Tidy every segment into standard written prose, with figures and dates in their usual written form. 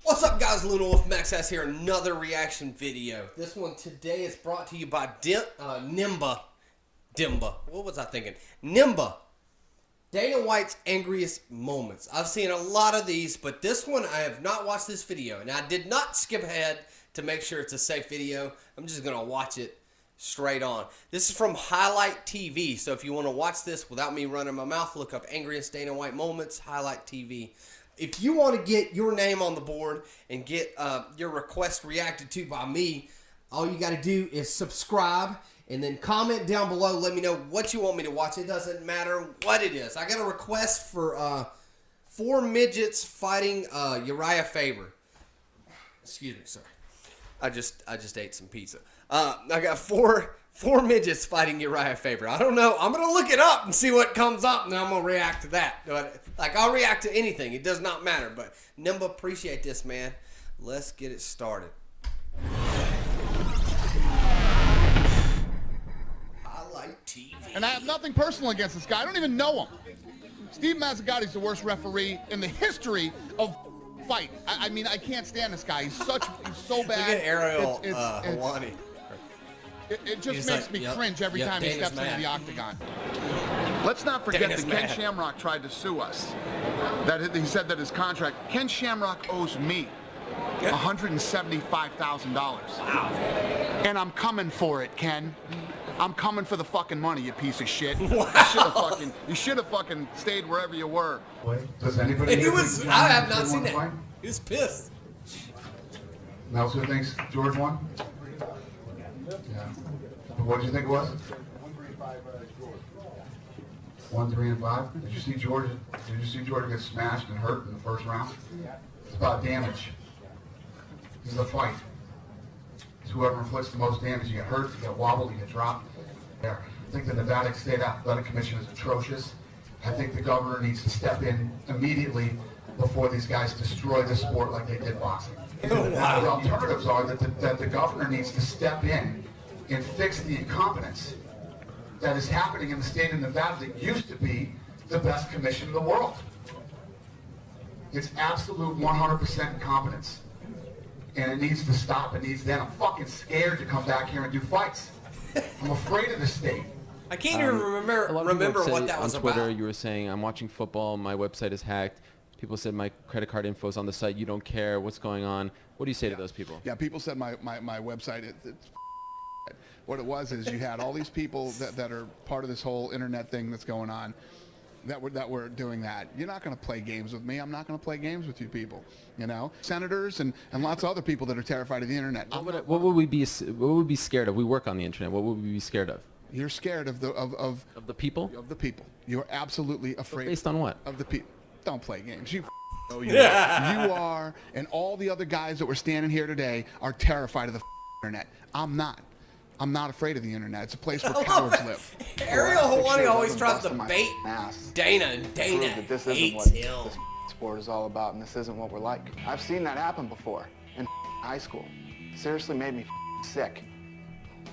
What's up, guys? Luna Wolf Max S here. Another reaction video. This one today is brought to you by Nimba. What was I thinking? Nimba. Dana White's Angriest Moments. I've seen a lot of these, but this one I have not watched this video. And I did not skip ahead to make sure it's a safe video. I'm just going to watch it straight on. This is from Highlight TV. So if you want to watch this without me running my mouth, look up Angriest Dana White Moments, Highlight TV. If you want to get your name on the board and get your request reacted to by me, all you got to do is subscribe and then comment down below. Let me know what you want me to watch. It doesn't matter what it is. I got a request for 4 midgets fighting Uriah Faber. Excuse me, sorry. I just ate some pizza. I got four midgets fighting Uriah Faber. I don't know. I'm going to look it up and see what comes up, and then I'm going to react to that. But, I'll react to anything. It does not matter. But, Nimba, appreciate this, man. Let's get it started. Highlight TV. And I have nothing personal against this guy. I don't even know him. Steve Mazzagotti's the worst referee in the history of fight. I mean, I can't stand this guy. He's so bad. Look at Ariel Hawani. It just makes me cringe every time he steps into the octagon. Let's not forget that Ken Shamrock tried to sue us. That he said that his contract, Ken Shamrock owes me $175,000. Wow. And I'm coming for it, Ken. I'm coming for the fucking money, you piece of shit. Wow. You should have fucking stayed wherever you were. Does anybody? I have not seen that. He was pissed. Nelson thinks George won. Yeah. What did you think it was? 1, 3, and 5. Did you see George? Did you see George get smashed and hurt in the first round? It's about damage. This is a fight. It's whoever inflicts the most damage. You get hurt, you get wobbled, you get dropped. There. I think the Nevada State Athletic Commission is atrocious. I think the governor needs to step in immediately before these guys destroy the sport like they did boxing. Oh, wow. The alternatives are that the governor needs to step in and fix the incompetence that is happening in the state of Nevada that used to be the best commission in the world. It's absolute 100% incompetence. And it needs to stop. It needs that. I'm fucking scared to come back here and do fights. I'm afraid of the state. I can't even remember what that was on Twitter, about. You were saying, I'm watching football, my website is hacked. People said my credit card info is on the site. You don't care what's going on. What do you say to those people? Yeah, people said my website, it's what it was is you had all these people that are part of this whole internet thing that's going on that were doing that. You're not going to play games with me. I'm not going to play games with you people. You know, senators and lots of other people that are terrified of the internet. What would we be scared of? We work on the internet. What would we be scared of? You're scared of the people? Of the people. You're absolutely afraid. But based on what? Of the people. Don't play games. You know you are. You are, and all the other guys that were standing here today are terrified of the internet. I'm not. I'm not afraid of the internet. It's a place where cowards live. Ariel Hawani always tries to bait Dana, and Dana hates him. This sport is all about, and this isn't what we're like. I've seen that happen before in high school. Seriously made me sick.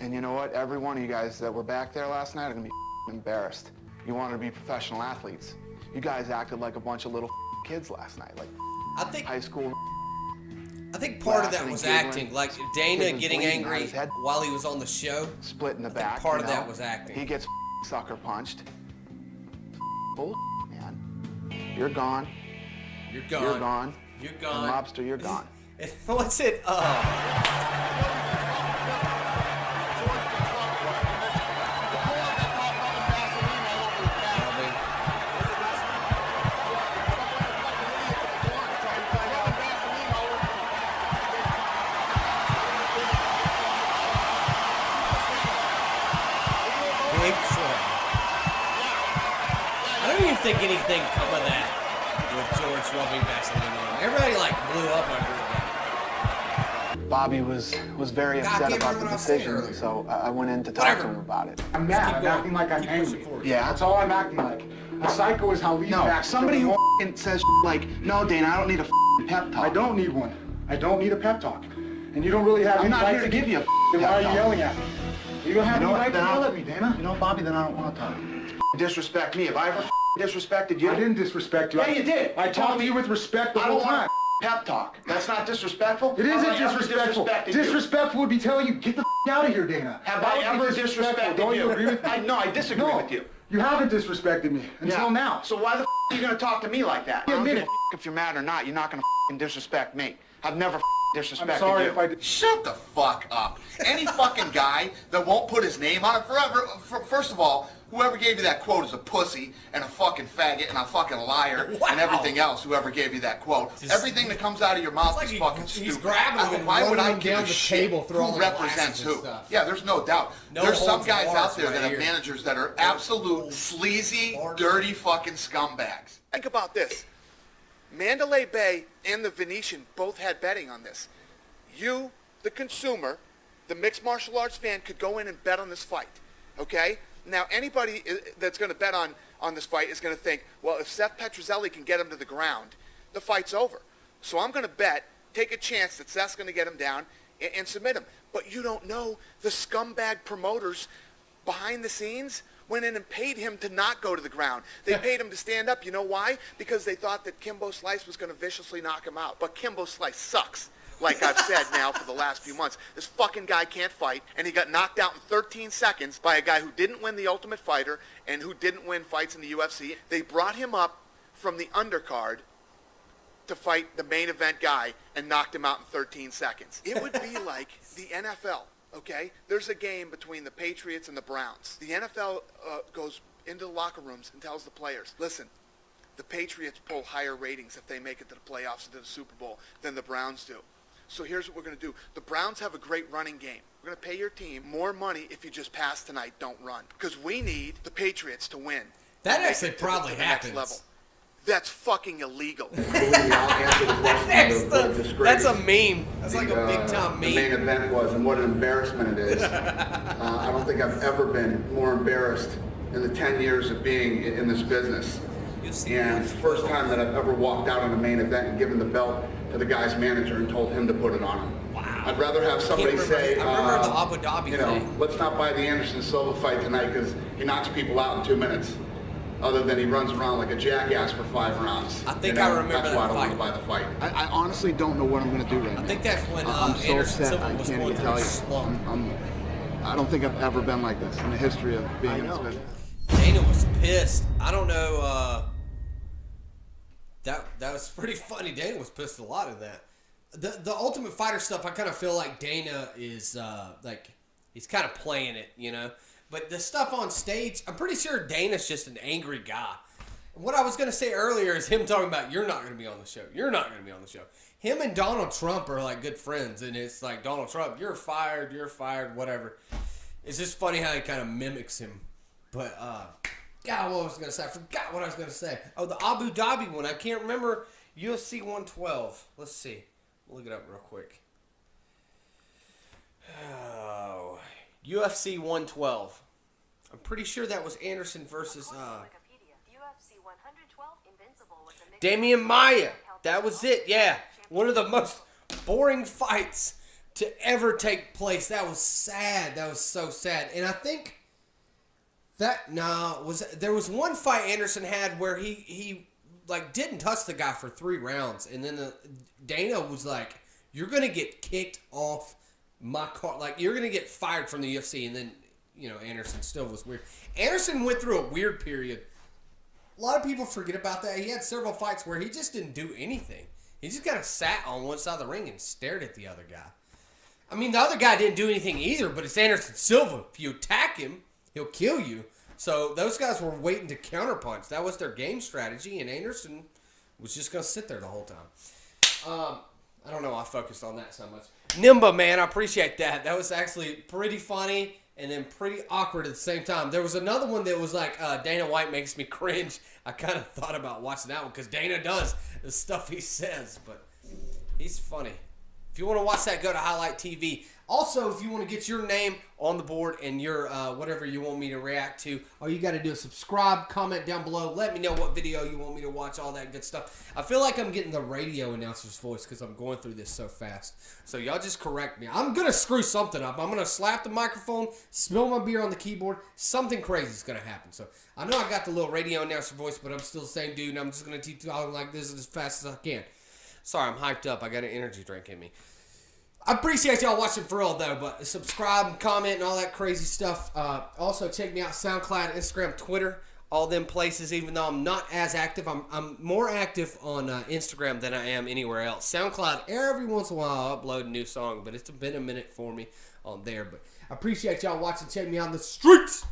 And you know what? Every one of you guys that were back there last night are gonna be embarrassed. You wanted to be professional athletes. You guys acted like a bunch of little kids last night, like high school. I think part of that was acting, like Dana getting angry while he was on the show. Split in the back. Part of that was acting. He gets sucker punched. Bull, man. You're gone. You're gone. You're gone. You're gone. And Lobster, you're gone. What's it? I don't even think anything come of that with George rubbing Vaseline on him. Everybody blew up over it. Bobby was very upset about the decision, so I went in to talk to him about it. I'm mad. I'm acting like I'm angry. Yeah. That's all I'm acting like. A psycho is how Lee acts. Somebody who says like, no, Dana, I don't need a pep talk. I don't need one. I don't need a pep talk. And you don't really have I'm any not right here to give you a Then why are you yelling at me? You don't have any right to yell at me, Dana. You know, Bobby, then I don't want to talk. Disrespect me. Have I ever disrespected you? I didn't disrespect you. Yeah, you did. I talk to you with respect the whole time. pep talk. That's not disrespectful? It isn't Have I ever disrespectful. disrespected you? Disrespectful would be telling you, get the out of here, Dana. Have That I would be ever disrespected Don't you? you agree with me? No, I disagree with you. You haven't disrespected me until now. So why the are you going to talk to me like that? I don't Admit give it. a if you're mad or not. You're not going to disrespect me. I've never disrespected I'm sorry you. if I did. Shut the fuck up. Any fucking guy that won't put his name on it forever, first of all, whoever gave you that quote is a pussy and a fucking faggot and a fucking liar and everything else, whoever gave you that quote. Everything that comes out of your mouth like is fucking he's stupid. grabbing them and Why would I running them give down a the shit table through all who the represents glasses and who? stuff. Yeah, there's no doubt. No There's some holds guys barred out there right that have here. managers that are absolute sleazy, dirty fucking scumbags. Think about this. Mandalay Bay and the Venetian both had betting on this. You, the consumer, the mixed martial arts fan, could go in and bet on this fight, okay? Now, anybody that's going to bet on this fight is going to think, well, if Seth Petrozelli can get him to the ground, the fight's over. So I'm going to bet, take a chance that Seth's going to get him down and submit him. But you don't know the scumbag promoters behind the scenes went in and paid him to not go to the ground. They paid him to stand up. You know why? Because they thought that Kimbo Slice was going to viciously knock him out. But Kimbo Slice sucks. Like I've said now for the last few months. This fucking guy can't fight, and he got knocked out in 13 seconds by a guy who didn't win the Ultimate Fighter and who didn't win fights in the UFC. They brought him up from the undercard to fight the main event guy and knocked him out in 13 seconds. It would be like the NFL, okay? There's a game between the Patriots and the Browns. The NFL goes into the locker rooms and tells the players, listen, the Patriots pull higher ratings if they make it to the playoffs and to the Super Bowl than the Browns do. So here's what we're going to do. The Browns have a great running game. We're going to pay your team more money if you just pass tonight, don't run. Because we need the Patriots to win. That and make actually it probably to the next happens. level. That's fucking illegal. That's a meme. That's like a big time The main meme. event was, and what an embarrassment it is. I don't think I've ever been more embarrassed in the 10 years of being in this business. And it's the first time that I've ever walked out on a main event and given the belt to the guy's manager and told him to put it on him. Wow. I'd rather have somebody say, I remember the Abu Dhabi you know, thing. let's not buy the Anderson Silva fight tonight because he knocks people out in 2 minutes. Other than he runs around like a jackass for 5 rounds. I think I remember that's that why I don't fight. want to buy the fight. I honestly don't know what I'm going to do right now. I think that's when I'm so Anderson upset. Silva I was can't going even through tell a you. slump. I don't think I've ever been like this in the history of being in this business. Dana was pissed. I don't know. That was pretty funny. Dana was pissed a lot in that. The Ultimate Fighter stuff, I kind of feel like Dana is like he's kind of playing it, you know. But the stuff on stage, I'm pretty sure Dana's just an angry guy. What I was going to say earlier is him talking about, you're not going to be on the show. You're not going to be on the show. Him and Donald Trump are like good friends, and it's like, Donald Trump, you're fired, whatever. It's just funny how he kind of mimics him. But, God, what was I going to say? I forgot what I was going to say. Oh, the Abu Dhabi one. I can't remember. UFC 112. Let's see. Look it up real quick. Oh, UFC 112. I'm pretty sure that was Anderson versus Damian Maia. That was it, yeah. One of the most boring fights to ever take place. That was sad. That was so sad. And I think there was one fight Anderson had where he like didn't touch the guy for 3 rounds, and then Dana was like, "You're gonna get kicked off my car. Like you're gonna get fired from the UFC." And then Anderson still was weird. Anderson went through a weird period. A lot of people forget about that. He had several fights where he just didn't do anything. He just kind of sat on one side of the ring and stared at the other guy. I mean, the other guy didn't do anything either, but it's Anderson Silva. If you attack him, he'll kill you. So those guys were waiting to counterpunch. That was their game strategy, and Anderson was just going to sit there the whole time. I don't know why I focused on that so much. Nimba, man, I appreciate that. That was actually pretty funny and then pretty awkward at the same time. There was another one that was like, Dana White makes me cringe. I kind of thought about watching that one because Dana does the stuff he says, but he's funny. If you want to watch that, go to Highlight TV. Also, if you want to get your name on the board and your whatever you want me to react to, all you got to do is subscribe, comment down below. Let me know what video you want me to watch, all that good stuff. I feel like I'm getting the radio announcer's voice because I'm going through this so fast. So y'all just correct me. I'm going to screw something up. I'm going to slap the microphone, spill my beer on the keyboard. Something crazy is going to happen. So I know I got the little radio announcer voice, but I'm still the same dude, and I'm just going to keep talking like this as fast as I can. Sorry, I'm hyped up. I got an energy drink in me. I appreciate y'all watching for real, though, but subscribe and comment and all that crazy stuff. Also, check me out, SoundCloud, Instagram, Twitter, all them places, even though I'm not as active. I'm more active on Instagram than I am anywhere else. SoundCloud, every once in a while, I upload a new song, but it's been a minute for me on there. But I appreciate y'all watching. Check me out on the streets.